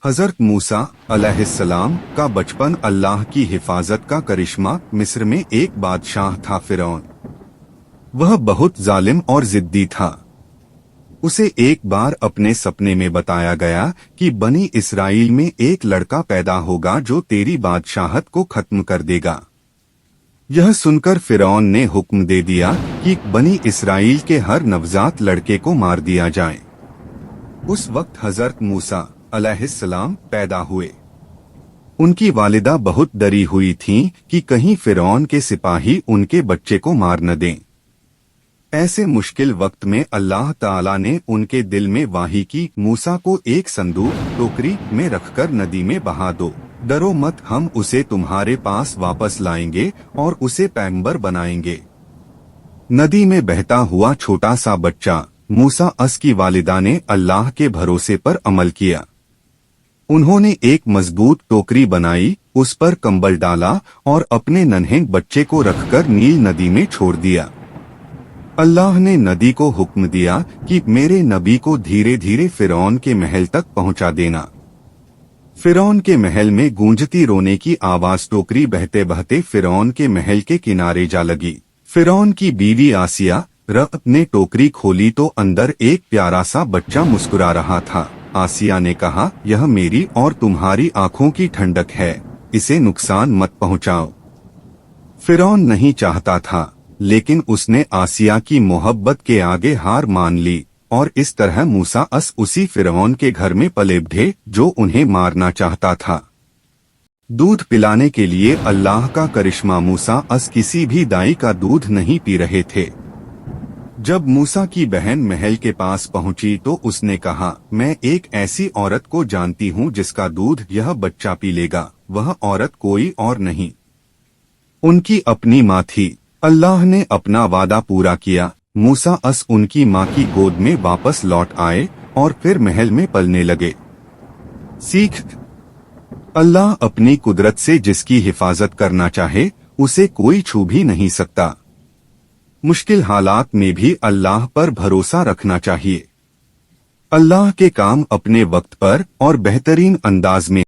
हज़रत मूसा अलैहिस्सलाम का बचपन अल्लाह की हिफाजत का करिश्मा। मिस्र में एक बादशाह था फिरौन। वह बहुत जालिम और जिद्दी था। उसे एक बार अपने सपने में बताया गया कि बनी इस्राइल में एक लड़का पैदा होगा जो तेरी बादशाहत को खत्म कर देगा। यह सुनकर फिरौन ने हुक्म दे दिया कि बनी इस्राइल के हर नवजात लड़के को मार दिया जाए। उस वक्त हज़रत मूसा अलैहिस्सलाम पैदा हुए। उनकी वालिदा बहुत डरी हुई थीं कि कहीं फिरौन के सिपाही उनके बच्चे को मार न दें। ऐसे मुश्किल वक्त में अल्लाह ताला ने उनके दिल में वाही की, मूसा को एक संदूक टोकरी में रखकर नदी में बहा दो। डरो मत, हम उसे तुम्हारे पास वापस लाएंगे और उसे पैगंबर बनाएंगे। नदी में बहता हुआ छोटा सा बच्चा मूसा अस की वालिदा ने अल्लाह के भरोसे पर अमल किया। उन्होंने एक मजबूत टोकरी बनाई, उस पर कंबल डाला और अपने नन्हे बच्चे को रखकर नील नदी में छोड़ दिया। अल्लाह ने नदी को हुक्म दिया कि मेरे नबी को धीरे धीरे फिरौन के महल तक पहुंचा देना। फिरौन के महल में गूंजती रोने की आवाज टोकरी बहते बहते फिरौन के महल के किनारे जा लगी। फिरौन की बीवी आसिया ने टोकरी खोली तो अंदर एक प्यारा सा बच्चा मुस्कुरा रहा था। आसिया ने कहा, यह मेरी और तुम्हारी आंखों की ठंडक है, इसे नुकसान मत पहुंचाओ। फिरौन नहीं चाहता था, लेकिन उसने आसिया की मोहब्बत के आगे हार मान ली और इस तरह मूसा अस उसी फिरौन के घर में पले बढ़े जो उन्हें मारना चाहता था। दूध पिलाने के लिए अल्लाह का करिश्मा, मूसा अस किसी भी दाई का दूध नहीं पी रहे थे। जब मूसा की बहन महल के पास पहुंची तो उसने कहा, मैं एक ऐसी औरत को जानती हूं जिसका दूध यह बच्चा पी लेगा। वह औरत कोई और नहीं, उनकी अपनी माँ थी। अल्लाह ने अपना वादा पूरा किया। मूसा अस उनकी माँ की गोद में वापस लौट आए और फिर महल में पलने लगे। सीख, अल्लाह अपनी कुदरत से जिसकी हिफाजत करना चाहे उसे कोई छू भी नहीं सकता। मुश्किल हालात में भी अल्लाह पर भरोसा रखना चाहिए। अल्लाह के काम अपने वक्त पर और बेहतरीन अंदाज में